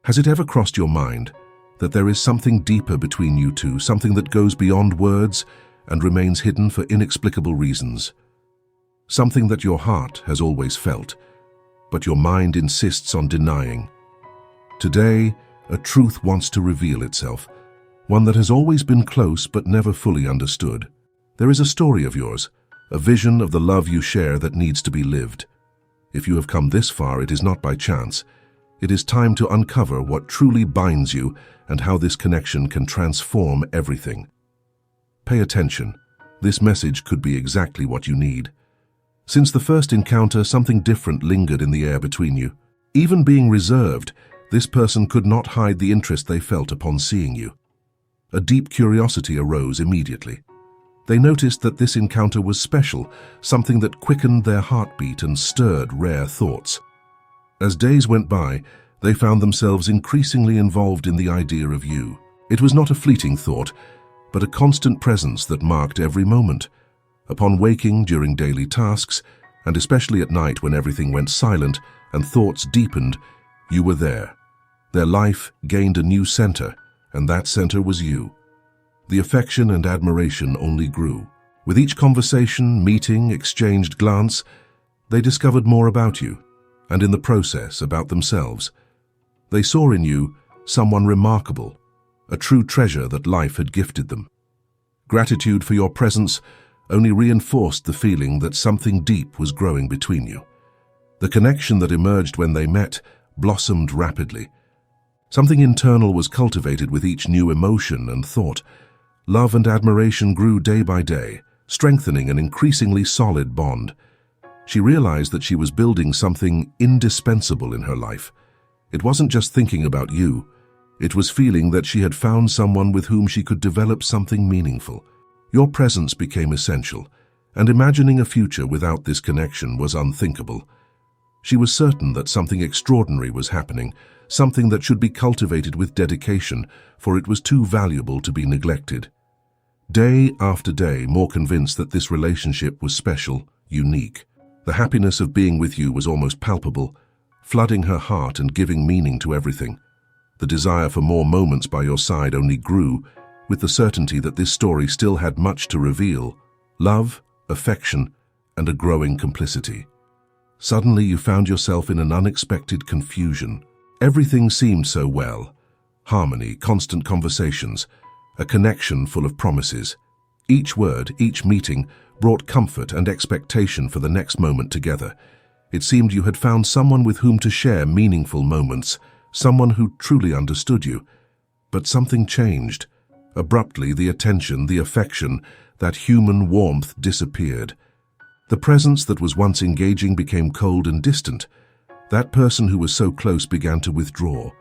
Has it ever crossed your mind that there is something deeper between you two, something that goes beyond words and remains hidden for inexplicable reasons? Something that your heart has always felt, but your mind insists on denying. Today, a truth wants to reveal itself, one that has always been close but never fully understood. There is a story of yours, a vision of the love you share that needs to be lived. If you have come this far, it is not by chance. It is time to uncover what truly binds you and how this connection can transform everything. Pay attention. This message could be exactly what you need. Since the first encounter, something different lingered in the air between you. Even being reserved, this person could not hide the interest they felt upon seeing you. A deep curiosity arose immediately. They noticed that this encounter was special, something that quickened their heartbeat and stirred rare thoughts. As days went by, they found themselves increasingly involved in the idea of you. It was not a fleeting thought, but a constant presence that marked every moment. Upon waking during daily tasks, and especially at night when everything went silent and thoughts deepened, you were there. Their life gained a new center, and that center was you. The affection and admiration only grew. With each conversation, meeting, exchanged glance, they discovered more about you, and in the process, about themselves. They saw in you someone remarkable, a true treasure that life had gifted them. Gratitude for your presence only reinforced the feeling that something deep was growing between you. The connection that emerged when they met blossomed rapidly. Something internal was cultivated with each new emotion and thought. Love and admiration grew day by day, strengthening an increasingly solid bond. She realized that she was building something indispensable in her life. It wasn't just thinking about you. It was feeling that she had found someone with whom she could develop something meaningful. Your presence became essential, and imagining a future without this connection was unthinkable. She was certain that something extraordinary was happening, something that should be cultivated with dedication, for it was too valuable to be neglected. Day after day, more convinced that this relationship was special, unique. The happiness of being with you was almost palpable, flooding her heart and giving meaning to everything. The desire for more moments by your side only grew, with the certainty that this story still had much to reveal: love, affection, and a growing complicity. Suddenly you found yourself in an unexpected confusion. Everything seemed so well. Harmony, constant conversations, a connection full of promises. Each word, each meeting, brought comfort and expectation for the next moment together. It seemed you had found someone with whom to share meaningful moments, someone who truly understood you. But something changed. Abruptly, the attention, the affection, that human warmth disappeared. The presence that was once engaging became cold and distant. That person who was so close began to withdraw.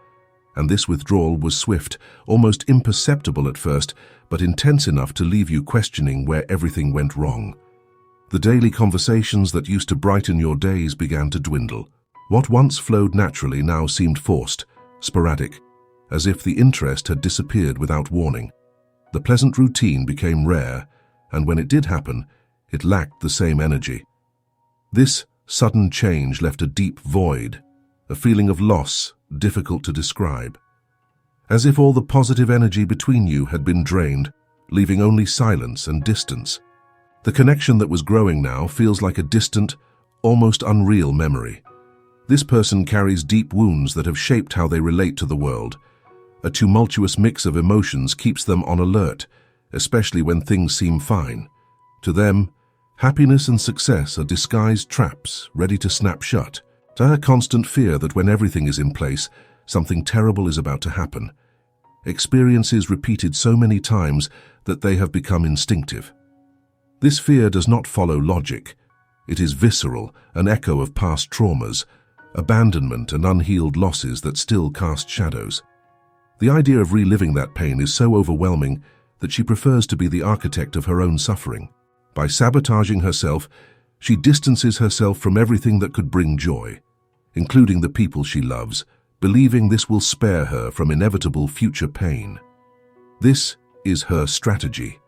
And this withdrawal was swift, almost imperceptible at first, but intense enough to leave you questioning where everything went wrong. The daily conversations that used to brighten your days began to dwindle. What once flowed naturally now seemed forced, sporadic, as if the interest had disappeared without warning. The pleasant routine became rare, and when it did happen, it lacked the same energy. This sudden change left a deep void, a feeling of loss difficult to describe. As if all the positive energy between you had been drained, leaving only silence and distance. The connection that was growing now feels like a distant, almost unreal memory. This person carries deep wounds that have shaped how they relate to the world. A tumultuous mix of emotions keeps them on alert, especially when things seem fine. To them, happiness and success are disguised traps ready to snap shut. To her, constant fear that when everything is in place, something terrible is about to happen. Experiences repeated so many times that they have become instinctive. This fear does not follow logic. It is visceral, an echo of past traumas, abandonment and unhealed losses that still cast shadows. The idea of reliving that pain is so overwhelming that she prefers to be the architect of her own suffering. By sabotaging herself, she distances herself from everything that could bring joy, including the people she loves, believing this will spare her from inevitable future pain. This is her strategy,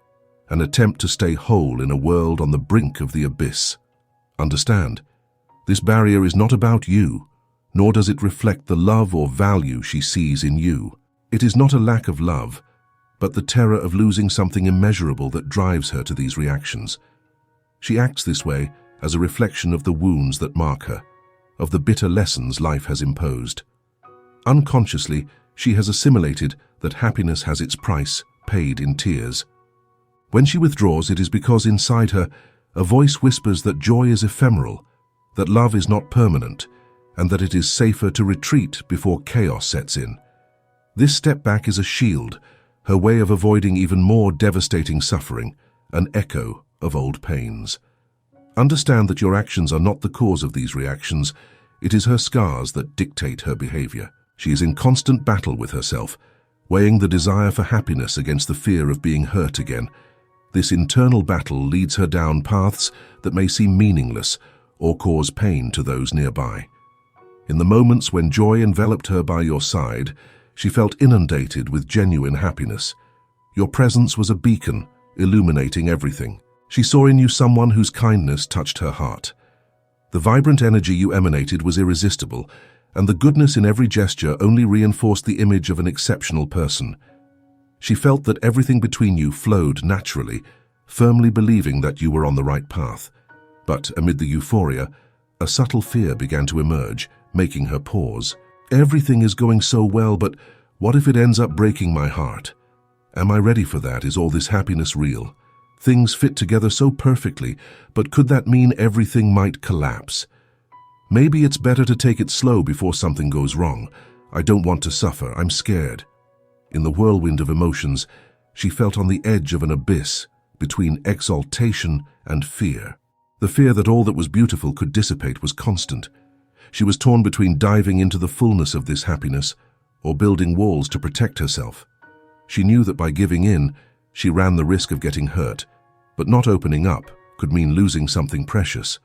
an attempt to stay whole in a world on the brink of the abyss. Understand, this barrier is not about you, nor does it reflect the love or value she sees in you. It is not a lack of love, but the terror of losing something immeasurable that drives her to these reactions. She acts this way as a reflection of the wounds that mark her, of the bitter lessons life has imposed. Unconsciously, she has assimilated that happiness has its price, paid in tears. When she withdraws, it is because inside her, a voice whispers that joy is ephemeral, that love is not permanent, and that it is safer to retreat before chaos sets in. This step back is a shield, her way of avoiding even more devastating suffering, an echo of old pains. Understand that your actions are not the cause of these reactions. It is her scars that dictate her behavior. She is in constant battle with herself, weighing the desire for happiness against the fear of being hurt again. This internal battle leads her down paths that may seem meaningless or cause pain to those nearby. In the moments when joy enveloped her by your side, she felt inundated with genuine happiness. Your presence was a beacon, illuminating everything. She saw in you someone whose kindness touched her heart. The vibrant energy you emanated was irresistible, and the goodness in every gesture only reinforced the image of an exceptional person. She felt that everything between you flowed naturally, firmly believing that you were on the right path. But amid the euphoria, a subtle fear began to emerge, making her pause. Everything is going so well, but what if it ends up breaking my heart? Am I ready for that? Is all this happiness real? Things fit together so perfectly, but could that mean everything might collapse? Maybe it's better to take it slow before something goes wrong. I don't want to suffer. I'm scared. In the whirlwind of emotions, she felt on the edge of an abyss between exaltation and fear. The fear that all that was beautiful could dissipate was constant. She was torn between diving into the fullness of this happiness or building walls to protect herself. She knew that by giving in, she ran the risk of getting hurt, but not opening up could mean losing something precious.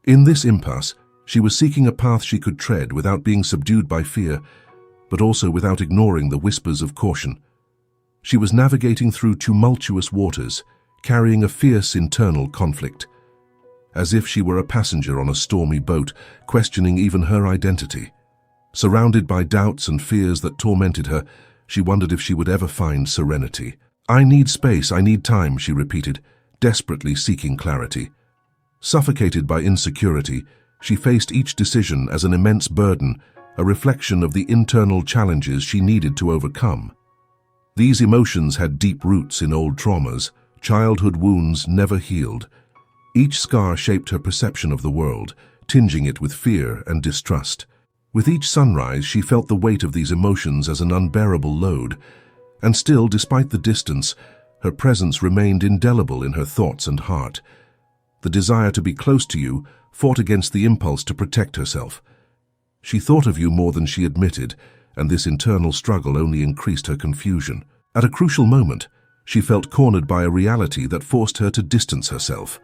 In this impasse, she was seeking a path she could tread without being subdued by fear, but also without ignoring the whispers of caution. She was navigating through tumultuous waters, carrying a fierce internal conflict. As if she were a passenger on a stormy boat, questioning even her identity. Surrounded by doubts and fears that tormented her, she wondered if she would ever find serenity. "I need space, I need time," she repeated, desperately seeking clarity. Suffocated by insecurity, she faced each decision as an immense burden, a reflection of the internal challenges she needed to overcome. These emotions had deep roots in old traumas, childhood wounds never healed. Each scar shaped her perception of the world, tinging it with fear and distrust. With each sunrise, she felt the weight of these emotions as an unbearable load, and still, despite the distance, her presence remained indelible in her thoughts and heart. The desire to be close to you fought against the impulse to protect herself. She thought of you more than she admitted, and this internal struggle only increased her confusion. At a crucial moment, she felt cornered by a reality that forced her to distance herself.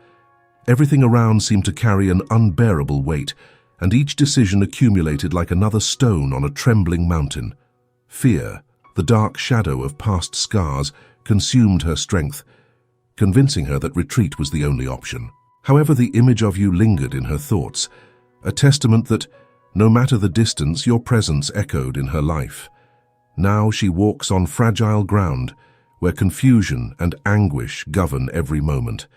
Everything around seemed to carry an unbearable weight, and each decision accumulated like another stone on a trembling mountain. Fear, the dark shadow of past scars, consumed her strength, convincing her that retreat was the only option. However, the image of you lingered in her thoughts, a testament that, no matter the distance, your presence echoed in her life. Now she walks on fragile ground, where confusion and anguish govern every moment.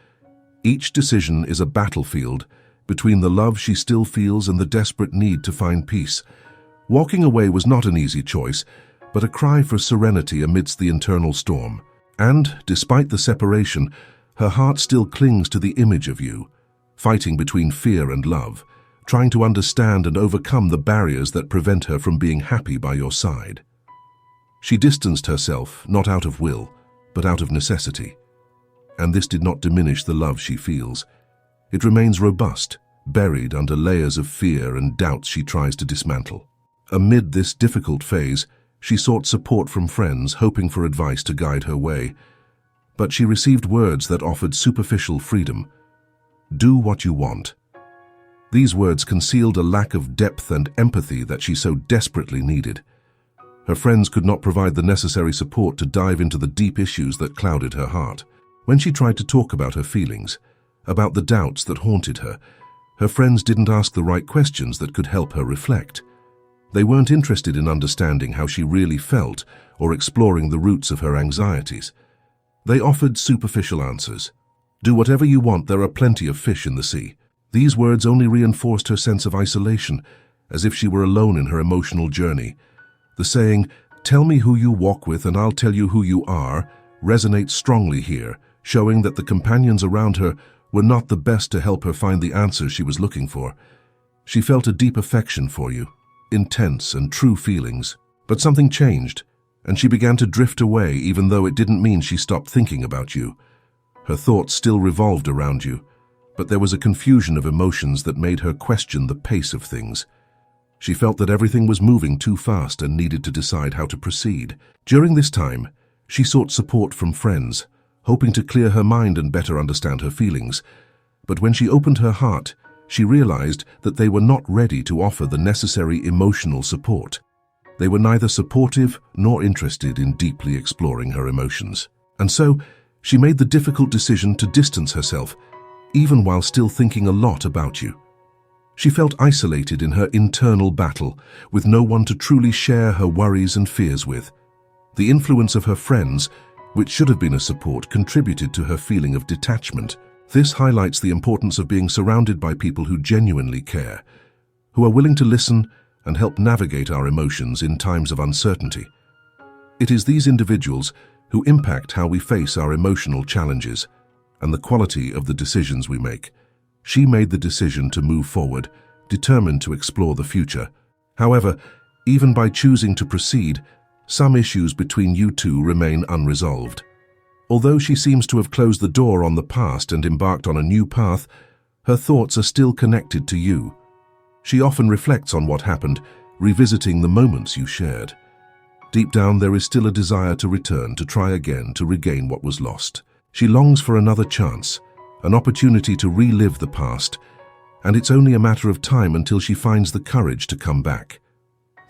Each decision is a battlefield between the love she still feels and the desperate need to find peace. Walking away was not an easy choice, but a cry for serenity amidst the internal storm. And, despite the separation, her heart still clings to the image of you, fighting between fear and love, trying to understand and overcome the barriers that prevent her from being happy by your side. She distanced herself, not out of will, but out of necessity. And this did not diminish the love she feels. It remains robust, buried under layers of fear and doubts she tries to dismantle. Amid this difficult phase, she sought support from friends, hoping for advice to guide her way. But she received words that offered superficial freedom. Do what you want. These words concealed a lack of depth and empathy that she so desperately needed. Her friends could not provide the necessary support to dive into the deep issues that clouded her heart. When she tried to talk about her feelings, about the doubts that haunted her, Her friends didn't ask the right questions that could help her reflect. They weren't interested in understanding how she really felt or exploring the roots of her anxieties. They offered superficial answers. "Do whatever you want, there are plenty of fish in the sea." These words only reinforced her sense of isolation, as if she were alone in her emotional journey. The saying, "Tell me who you walk with and I'll tell you who you are," resonates strongly here, showing that the companions around her were not the best to help her find the answers she was looking for. She felt a deep affection for you, intense and true feelings. But something changed, and she began to drift away even though it didn't mean she stopped thinking about you. Her thoughts still revolved around you, but there was a confusion of emotions that made her question the pace of things. She felt that everything was moving too fast and needed to decide how to proceed. During this time, she sought support from friends, hoping to clear her mind and better understand her feelings. But when she opened her heart, she realized that they were not ready to offer the necessary emotional support. They were neither supportive nor interested in deeply exploring her emotions. And so, she made the difficult decision to distance herself, even while still thinking a lot about you. She felt isolated in her internal battle, with no one to truly share her worries and fears with. The influence of her friends, which should have been a support, contributed to her feeling of detachment. This highlights the importance of being surrounded by people who genuinely care, who are willing to listen and help navigate our emotions in times of uncertainty. It is these individuals who impact how we face our emotional challenges and the quality of the decisions we make. She made the decision to move forward, determined to explore the future. However, even by choosing to proceed, some issues between you two remain unresolved. Although she seems to have closed the door on the past and embarked on a new path, her thoughts are still connected to you. She often reflects on what happened, revisiting the moments you shared. Deep down, there is still a desire to return, to try again, to regain what was lost. She longs for another chance, an opportunity to relive the past, and it's only a matter of time until she finds the courage to come back.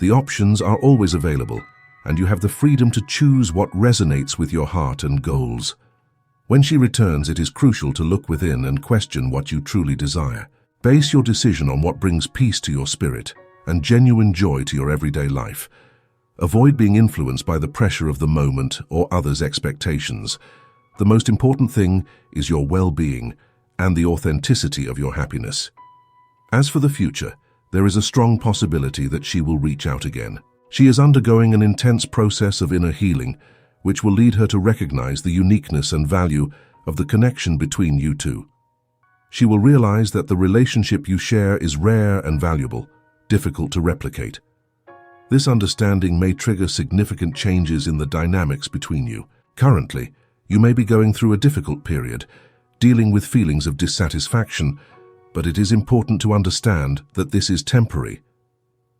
The options are always available, and you have the freedom to choose what resonates with your heart and goals. When she returns, it is crucial to look within and question what you truly desire. Base your decision on what brings peace to your spirit and genuine joy to your everyday life. Avoid being influenced by the pressure of the moment or others' expectations. The most important thing is your well-being and the authenticity of your happiness. As for the future, there is a strong possibility that she will reach out again. She is undergoing an intense process of inner healing, which will lead her to recognize the uniqueness and value of the connection between you two. She will realize that the relationship you share is rare and valuable, difficult to replicate. This understanding may trigger significant changes in the dynamics between you. Currently, you may be going through a difficult period, dealing with feelings of dissatisfaction, but it is important to understand that this is temporary.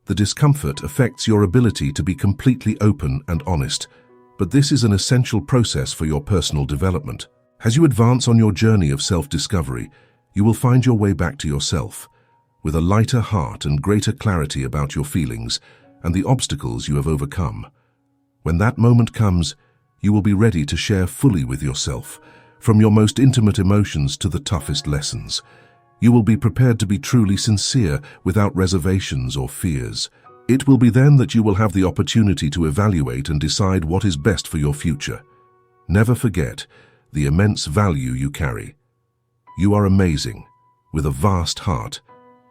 The discomfort affects your ability to be completely open and honest, but this is an essential process for your personal development. As you advance on your journey of self-discovery, you will find your way back to yourself, with a lighter heart and greater clarity about your feelings and the obstacles you have overcome. When that moment comes, you will be ready to share fully with yourself, from your most intimate emotions to the toughest lessons. You will be prepared to be truly sincere without reservations or fears. It will be then that you will have the opportunity to evaluate and decide what is best for your future. Never forget the immense value you carry. You are amazing, with a vast heart,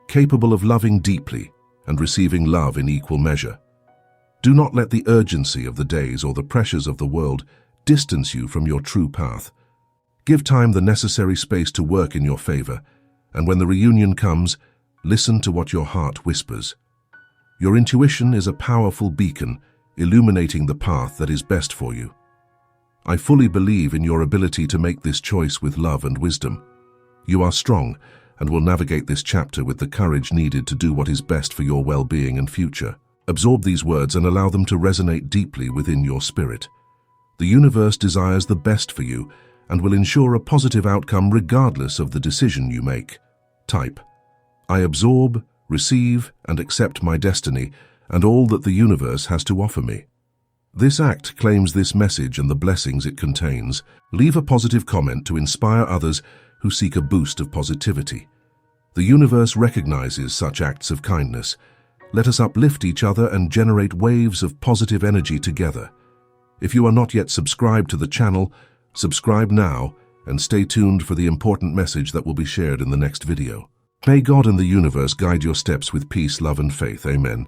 capable of loving deeply and receiving love in equal measure. Do not let the urgency of the days or the pressures of the world distance you from your true path. Give time the necessary space to work in your favor, and when the reunion comes, listen to what your heart whispers. Your intuition is a powerful beacon, illuminating the path that is best for you. I fully believe in your ability to make this choice with love and wisdom. You are strong and will navigate this chapter with the courage needed to do what is best for your well-being and future. Absorb these words and allow them to resonate deeply within your spirit. The universe desires the best for you and will ensure a positive outcome regardless of the decision you make. Type: I absorb, receive, and accept my destiny and all that the universe has to offer me. This act claims this message and the blessings it contains. Leave a positive comment to inspire others who seek a boost of positivity. The universe recognizes such acts of kindness. Let us uplift each other and generate waves of positive energy together. If you are not yet subscribed to the channel, subscribe now and stay tuned for the important message that will be shared in the next video. May God and the universe guide your steps with peace, love, and faith. Amen.